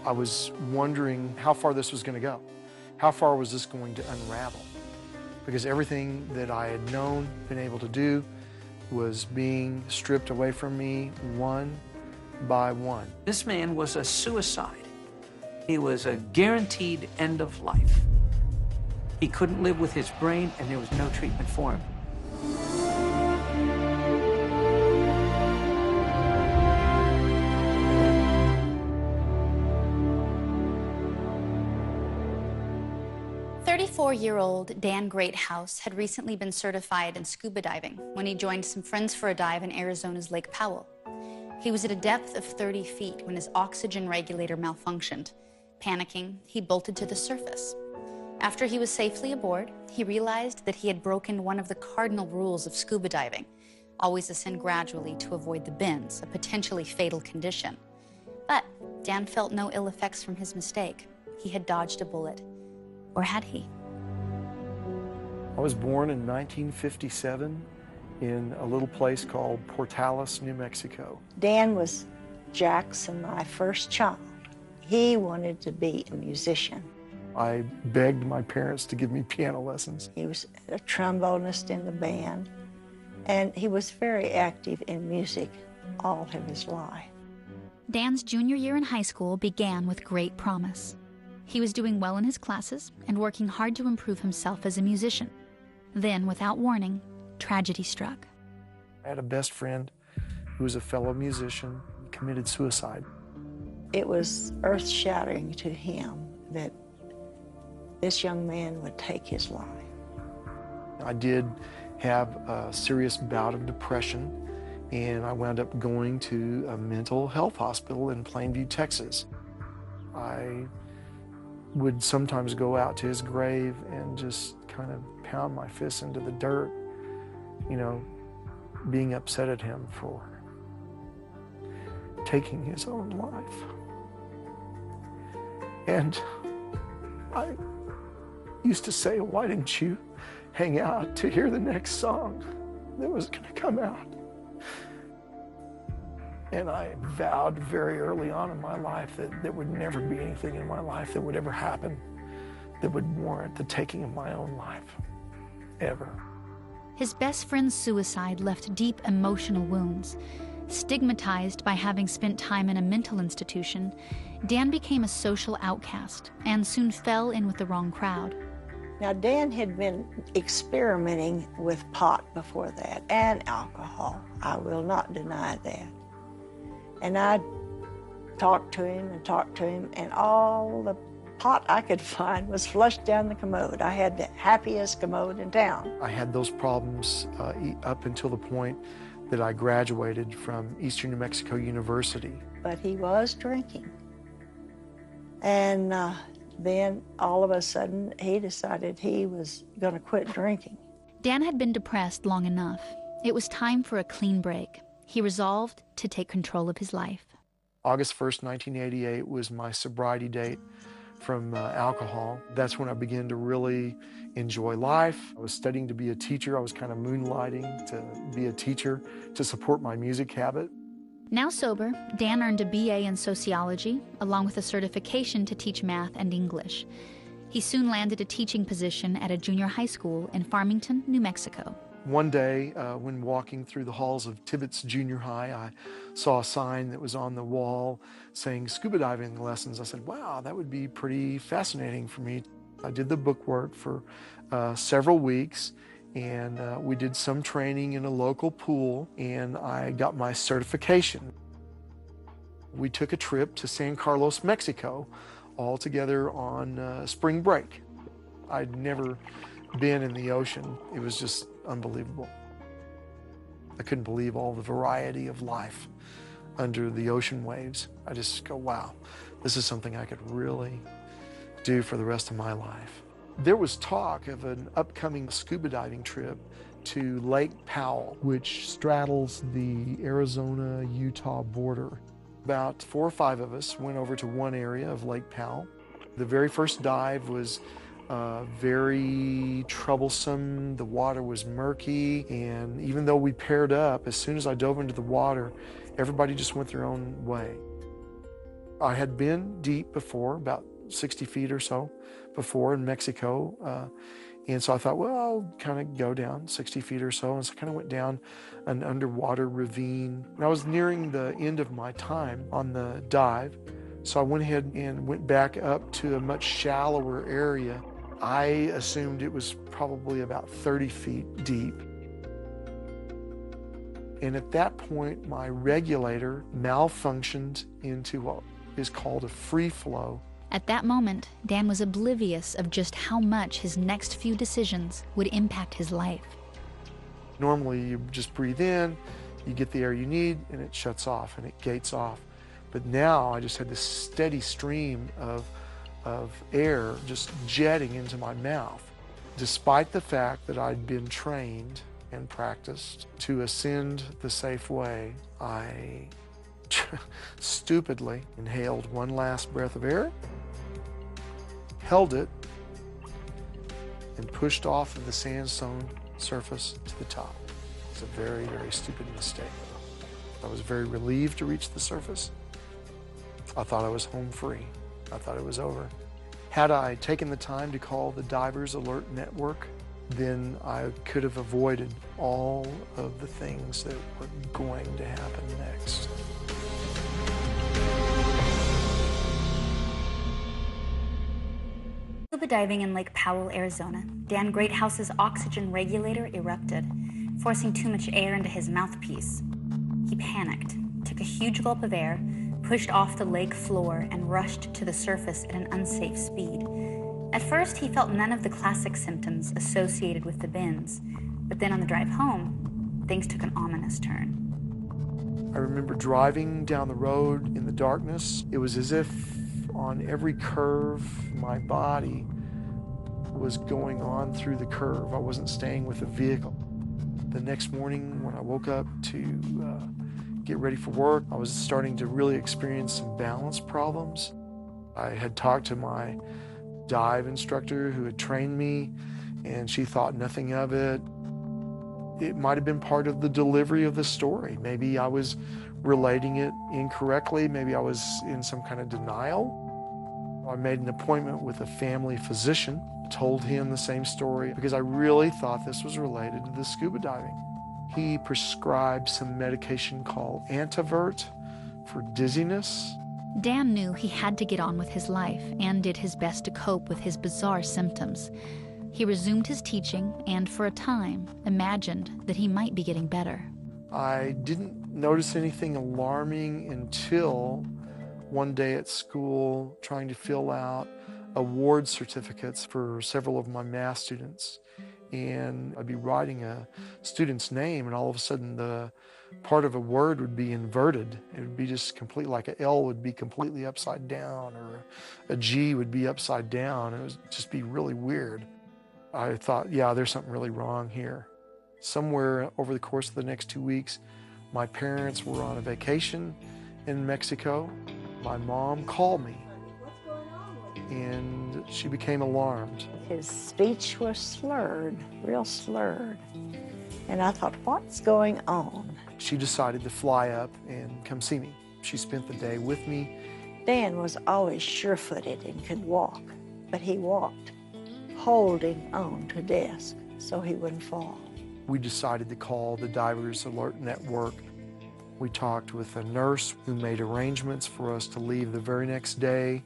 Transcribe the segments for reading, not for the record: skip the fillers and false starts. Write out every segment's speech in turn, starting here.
I was wondering how far this was going to go. How far was this going to unravel? Because everything that I had known, been able to do, was being stripped away from me one by one. This man was a suicide. He was a guaranteed end of life. He couldn't live with his brain, and there was no treatment for him. Four-year-old Dan Greathouse had recently been certified in scuba diving when he joined some friends for a dive in Arizona's Lake Powell. He was at a depth of 30 feet when his oxygen regulator malfunctioned. Panicking, he bolted to the surface. After he was safely aboard, he realized that he had broken one of the cardinal rules of scuba diving: always ascend gradually to avoid the bends, a potentially fatal condition. But Dan felt no ill effects from his mistake. He had dodged a bullet. Or had he? I was born in 1957 in a little place called Portales, New Mexico. Dan was Jackson, my first child. He wanted to be a musician. I begged my parents to give me piano lessons. He was a trombonist in the band, and he was very active in music all of his life. Dan's junior year in high school began with great promise. He was doing well in his classes and working hard to improve himself as a musician. Then, without warning, tragedy struck. I had a best friend who was a fellow musician, committed suicide. It was earth-shattering to him that this young man would take his life. I did have a serious bout of depression, and I wound up going to a mental health hospital in Plainview, Texas. I would sometimes go out to his grave and just kind of pound my fists into the dirt, you know, being upset at him for taking his own life. And I used to say, why didn't you hang out to hear the next song that was going to come out? And I vowed very early on in my life that there would never be anything in my life that would ever happen that would warrant the taking of my own life, ever. His best friend's suicide left deep emotional wounds. Stigmatized by having spent time in a mental institution, Dan became a social outcast and soon fell in with the wrong crowd. Now, Dan had been experimenting with pot before that and alcohol. I will not deny that. And I talked to him, and all the pot I could find was flushed down the commode. I had the happiest commode in town. I had those problems up until the point that I graduated from Eastern New Mexico University. But he was drinking. And then all of a sudden, he decided he was going to quit drinking. Dan had been depressed long enough. It was time for a clean break. He resolved to take control of his life. August 1st, 1988 was my sobriety date from alcohol. That's when I began to really enjoy life. I was studying to be a teacher. I was kind of moonlighting to be a teacher to support my music habit. Now sober, Dan earned a BA in sociology, along with a certification to teach math and English. He soon landed a teaching position at a junior high school in Farmington, New Mexico. One day, when walking through the halls of Tibbetts Junior High, I saw a sign that was on the wall saying scuba diving lessons. I said, wow, that would be pretty fascinating for me. I did the bookwork for several weeks, and we did some training in a local pool, and I got my certification. We took a trip to San Carlos, Mexico, all together on spring break. I'd never been in the ocean. It was just unbelievable. I couldn't believe all the variety of life under the ocean waves. I just go, wow, this is something I could really do for the rest of my life. There was talk of an upcoming scuba diving trip to Lake Powell, which straddles the Arizona-Utah border. About 4 or 5 of us went over to one area of Lake Powell. The very first dive was very troublesome. The water was murky, and even though we paired up, as soon as I dove into the water, everybody just went their own way. I had been deep before, about 60 feet or so before in Mexico. And so I thought, well, I'll kind of go down 60 feet or so. And so I kind of went down an underwater ravine. And I was nearing the end of my time on the dive. So I went ahead and went back up to a much shallower area. I assumed it was probably about 30 feet deep. And at that point, my regulator malfunctioned into what is called a free flow. At that moment, Dan was oblivious of just how much his next few decisions would impact his life. Normally, you just breathe in, you get the air you need, and it shuts off and it gates off. But now I just had this steady stream of air just jetting into my mouth. Despite the fact that I'd been trained and practiced to ascend the safe way, I stupidly inhaled one last breath of air, held it, and pushed off of the sandstone surface to the top. It's a very, very stupid mistake. I was very relieved to reach the surface. I thought I was home free. I thought it was over. Had I taken the time to call the Divers Alert Network, then I could have avoided all of the things that were going to happen next. Scuba diving in Lake Powell, Arizona, Dan Greathouse's oxygen regulator erupted, forcing too much air into his mouthpiece. He panicked, took a huge gulp of air, pushed off the lake floor, and rushed to the surface at an unsafe speed. At first, he felt none of the classic symptoms associated with the bends, but then on the drive home, things took an ominous turn. I remember driving down the road in the darkness. It was as if on every curve, my body was going on through the curve. I wasn't staying with the vehicle. The next morning when I woke up to get ready for work, I was starting to really experience some balance problems. I had talked to my dive instructor who had trained me, and she thought nothing of it. It might have been part of the delivery of the story. Maybe I was relating it incorrectly. Maybe I was in some kind of denial. I made an appointment with a family physician, told him the same story because I really thought this was related to the scuba diving. He prescribed some medication called Antivert for dizziness. Dan knew he had to get on with his life and did his best to cope with his bizarre symptoms. He resumed his teaching and, for a time, imagined that he might be getting better. I didn't notice anything alarming until one day at school trying to fill out award certificates for several of my math students. And I'd be writing a student's name, and all of a sudden the part of a word would be inverted. It would be just complete, like an L would be completely upside down, or a G would be upside down. It would just be really weird. I thought, yeah, there's something really wrong here. Somewhere over the course of the next 2 weeks, my parents were on a vacation in Mexico. My mom called me, and she became alarmed. His speech was slurred, real slurred. And I thought, what's going on? She decided to fly up and come see me. She spent the day with me. Dan was always sure-footed and could walk, but he walked holding on to a desk so he wouldn't fall. We decided to call the Divers Alert Network. We talked with a nurse who made arrangements for us to leave the very next day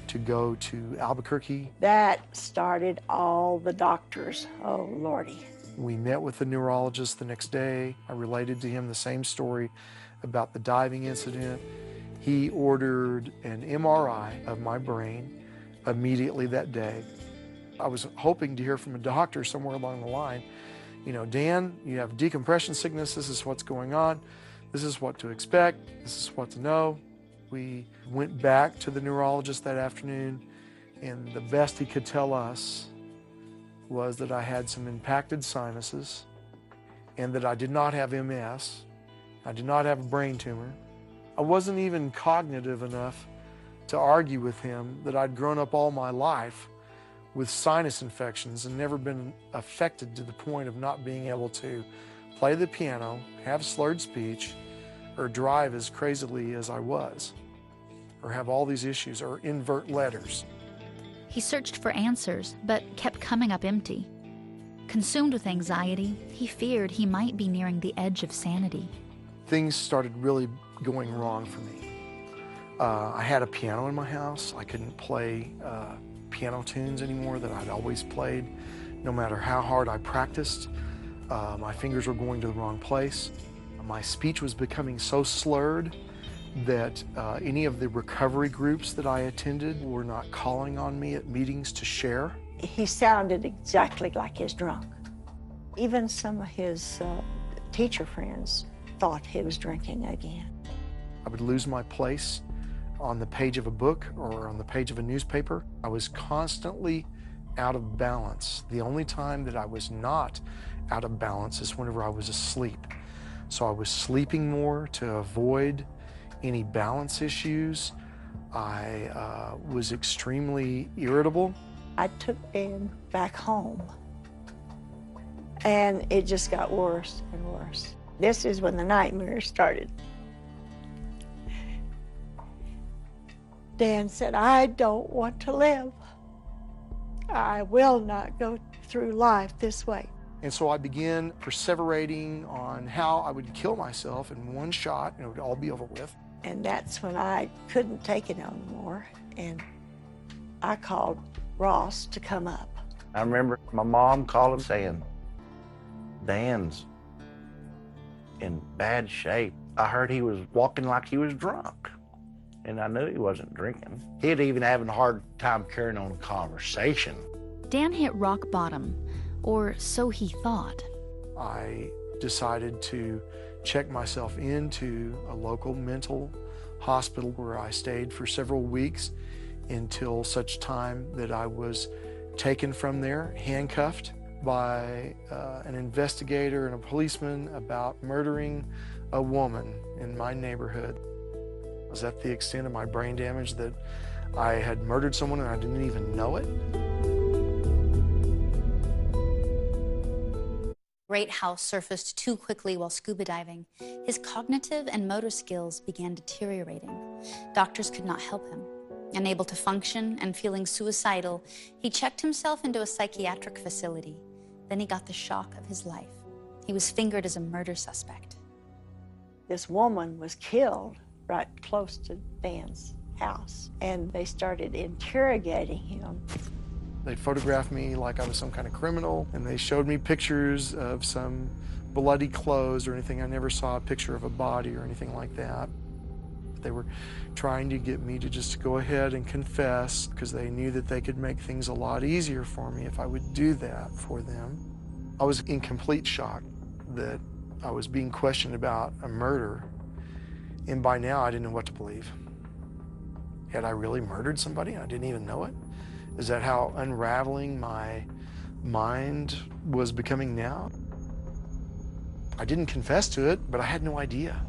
to go to Albuquerque. That started all the doctors. Oh, Lordy. We met with the neurologist the next day. I related to him the same story about the diving incident. He ordered an MRI of my brain immediately that day. I was hoping to hear from a doctor somewhere along the line, you know, Dan, you have decompression sickness. This is what's going on. This is what to expect. This is what to know. We went back to the neurologist that afternoon, and the best he could tell us was that I had some impacted sinuses and that I did not have MS. I did not have a brain tumor. I wasn't even cognitive enough to argue with him that I'd grown up all my life with sinus infections and never been affected to the point of not being able to play the piano, have slurred speech, or drive as crazily as I was. or have all these issues or invert letters. He searched for answers, but kept coming up empty. Consumed with anxiety, he feared he might be nearing the edge of sanity. Things started really going wrong for me. I had a piano in my house. I couldn't play piano tunes anymore that I'd always played. No matter how hard I practiced, my fingers were going to the wrong place. My speech was becoming so slurred that any of the recovery groups that I attended were not calling on me at meetings to share. He sounded exactly like he's drunk. Even some of his teacher friends thought he was drinking again. I would lose my place on the page of a book or on the page of a newspaper. I was constantly out of balance. The only time that I was not out of balance is whenever I was asleep. So I was sleeping more to avoid any balance issues. I was extremely irritable. I took Dan back home, and it just got worse and worse. This is when the nightmares started. Dan said, "I don't want to live. I will not go through life this way." And so I began perseverating on how I would kill myself in one shot and it would all be over with. And that's when I couldn't take it no more, and I called Ross to come up. I remember my mom calling saying, "Dan's in bad shape." I heard he was walking like he was drunk, and I knew he wasn't drinking. He'd even having a hard time carrying on a conversation. Dan hit rock bottom, or so he thought. I decided to check myself into a local mental hospital where I stayed for several weeks until such time that I was taken from there, handcuffed by an investigator and a policeman about murdering a woman in my neighborhood. Was that the extent of my brain damage, that I had murdered someone and I didn't even know it? Great House surfaced too quickly while scuba diving. His cognitive and motor skills began deteriorating. Doctors could not help him. Unable to function and feeling suicidal, he checked himself into a psychiatric facility. Then he got the shock of his life. He was fingered as a murder suspect. This woman was killed right close to Dan's house, and they started interrogating him. They photographed me like I was some kind of criminal, and they showed me pictures of some bloody clothes or anything. I never saw a picture of a body or anything like that. They were trying to get me to just go ahead and confess because they knew that they could make things a lot easier for me if I would do that for them. I was in complete shock that I was being questioned about a murder, and by now I didn't know what to believe. Had I really murdered somebody and I didn't even know it? Is that how unraveling my mind was becoming now? I didn't confess to it, but I had no idea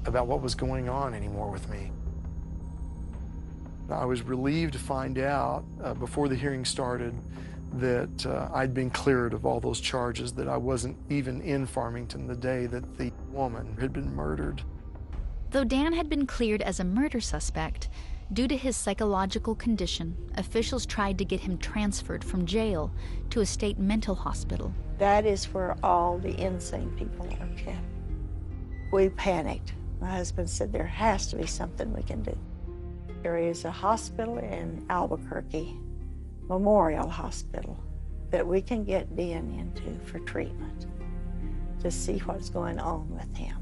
about what was going on anymore with me. I was relieved to find out before the hearing started that I'd been cleared of all those charges, that I wasn't even in Farmington the day that the woman had been murdered. Though Dan had been cleared as a murder suspect, due to his psychological condition, officials tried to get him transferred from jail to a state mental hospital. That is where all the insane people are kept. We panicked. My husband said, there has to be something we can do. There is a hospital in Albuquerque, Memorial Hospital, that we can get Dan into for treatment to see what's going on with him.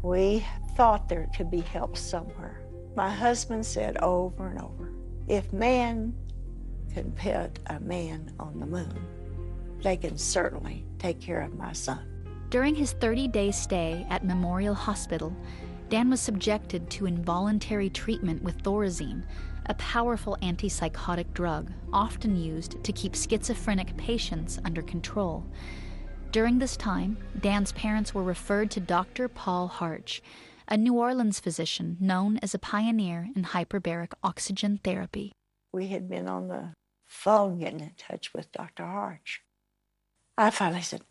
We thought there could be help somewhere. My husband said over and over, if man can put a man on the moon, they can certainly take care of my son. During his 30-day stay at Memorial Hospital, Dan was subjected to involuntary treatment with Thorazine, a powerful antipsychotic drug often used to keep schizophrenic patients under control. During this time, Dan's parents were referred to Dr. Paul Harch, a New Orleans physician known as a pioneer in hyperbaric oxygen therapy. We had been on the phone getting in touch with Dr. Harch. I finally said,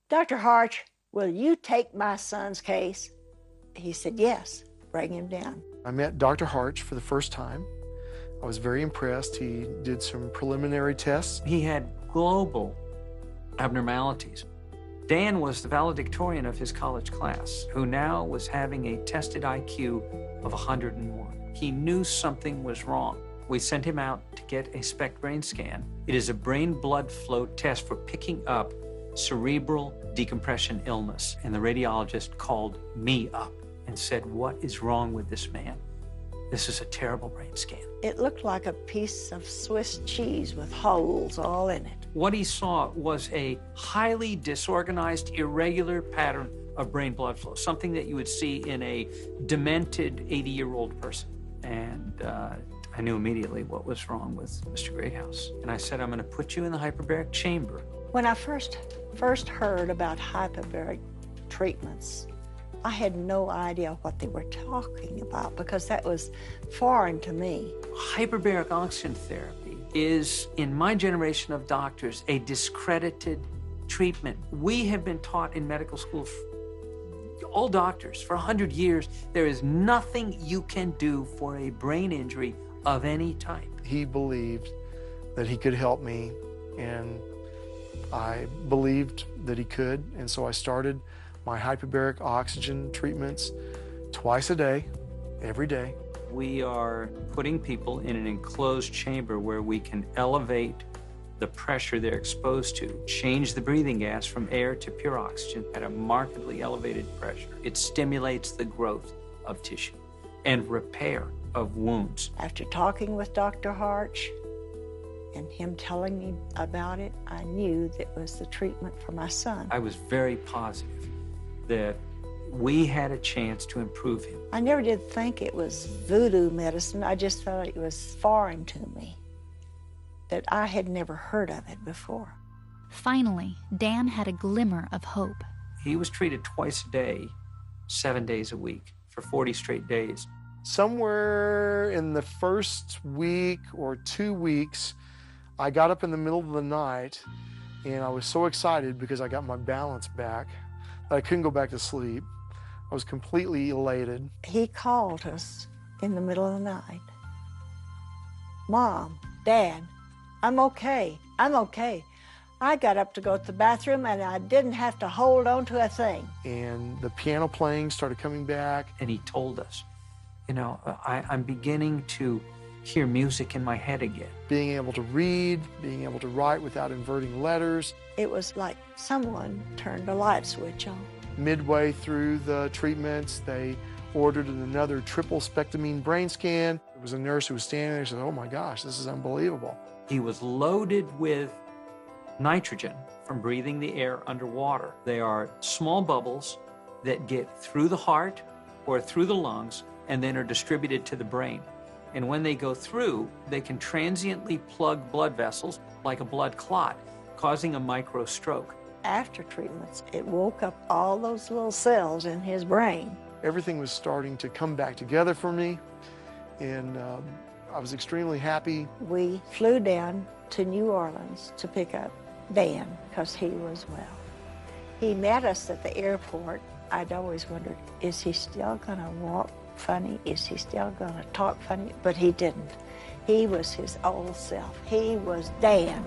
Dr. Harch, will you take my son's case? He said, yes. bring him down. I met Dr. Harch for the first time. I was very impressed. He did some preliminary tests. He had global abnormalities. Dan was the valedictorian of his college class, who now was having a tested IQ of 101. He knew something was wrong. We sent him out to get a SPECT brain scan. It is a brain blood flow test for picking up cerebral decompression illness. And the radiologist called me up and said, "What is wrong with this man? This is a terrible brain scan." It looked like a piece of Swiss cheese with holes all in it. What he saw was a highly disorganized, irregular pattern of brain blood flow, something that you would see in a demented 80-year-old person. And I knew immediately what was wrong with Mr. Greathouse. And I said, "I'm going to put you in the hyperbaric chamber." When I first heard about hyperbaric treatments, I had no idea what they were talking about because that was foreign to me. Hyperbaric oxygen therapy is, in my generation of doctors, a discredited treatment. We have been taught in medical school, all doctors, for 100 years, there is nothing you can do for a brain injury of any type. He believed that he could help me, and I believed that he could, and so I started my hyperbaric oxygen treatments twice a day, every day. We are putting people in an enclosed chamber where we can elevate the pressure they're exposed to, change the breathing gas from air to pure oxygen at a markedly elevated pressure. It stimulates the growth of tissue and repair of wounds. After talking with Dr. Harch and him telling me about it, I knew that was the treatment for my son. I was very positive that we had a chance to improve him. I never did think it was voodoo medicine. I just thought it was foreign to me, that I had never heard of it before. Finally, Dan had a glimmer of hope. He was treated twice a day, 7 days a week, for 40 straight days. Somewhere in the first week or 2 weeks, I got up in the middle of the night and I was so excited because I got my balance back that I couldn't go back to sleep. I was completely elated. He called us in the middle of the night. "Mom, Dad, I'm okay. I'm okay." I got up to go to the bathroom and I didn't have to hold on to a thing. And the piano playing started coming back. And he told us, you know, I'm beginning to hear music in my head again. Being able to read, being able to write without inverting letters. It was like someone turned a light switch on. Midway through the treatments, they ordered another triple spectramine brain scan. There was a nurse who was standing there and said, "Oh my gosh, this is unbelievable." He was loaded with nitrogen from breathing the air underwater. They are small bubbles that get through the heart or through the lungs and then are distributed to the brain. And when they go through, they can transiently plug blood vessels like a blood clot, causing a micro stroke. After treatments, it woke up all those little cells in his brain. Everything was starting to come back together for me, and I was extremely happy. We flew down to New Orleans to pick up Dan because he was well. He met us at the airport. I'd always wondered, is he still gonna walk funny? Is he still gonna talk funny? But he didn't. He was his old self. He was Dan.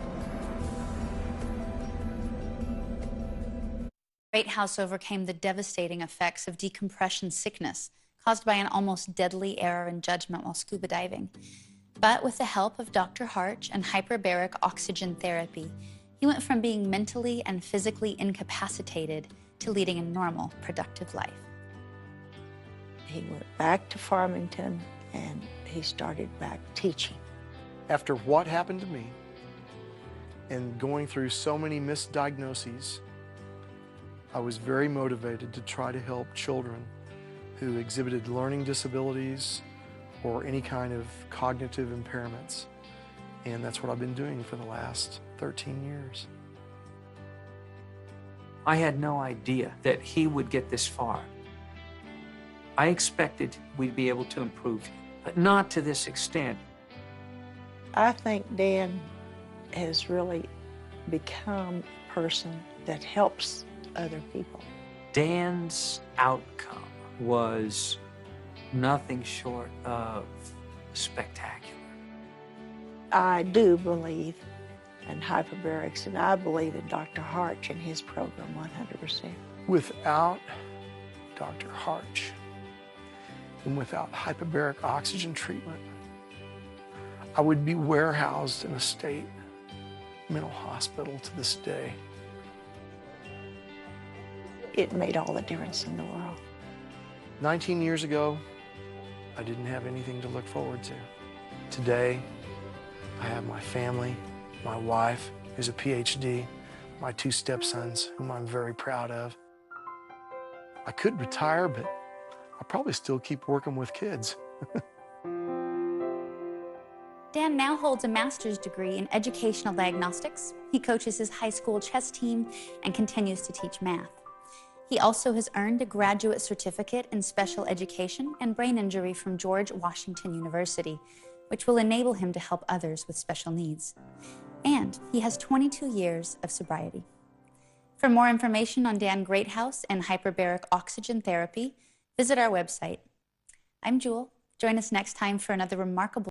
Greathouse overcame the devastating effects of decompression sickness caused by an almost deadly error in judgment while scuba diving. But with the help of Dr. Harch and hyperbaric oxygen therapy, he went from being mentally and physically incapacitated to leading a normal, productive life. He went back to Farmington and he started back teaching. After what happened to me and going through so many misdiagnoses, I was very motivated to try to help children who exhibited learning disabilities or any kind of cognitive impairments. And that's what I've been doing for the last 13 years. I had no idea that he would get this far. I expected we'd be able to improve him, but not to this extent. I think Dan has really become a person that helps other people. Dan's outcome was nothing short of spectacular. I do believe in hyperbarics, and I believe in Dr. Harch and his program 100%. Without Dr. Harch and without hyperbaric oxygen treatment, I would be warehoused in a state mental hospital to this day. It made all the difference in the world. 19 years ago, I didn't have anything to look forward to. Today, I have my family, my wife, who's a PhD, my 2 stepsons, whom I'm very proud of. I could retire, but I'll probably still keep working with kids. Dan now holds a master's degree in educational diagnostics. He coaches his high school chess team and continues to teach math. He also has earned a graduate certificate in special education and brain injury from George Washington University, which will enable him to help others with special needs. And he has 22 years of sobriety. For more information on Dan Greathouse and hyperbaric oxygen therapy, visit our website. I'm Jewel. Join us next time for another remarkable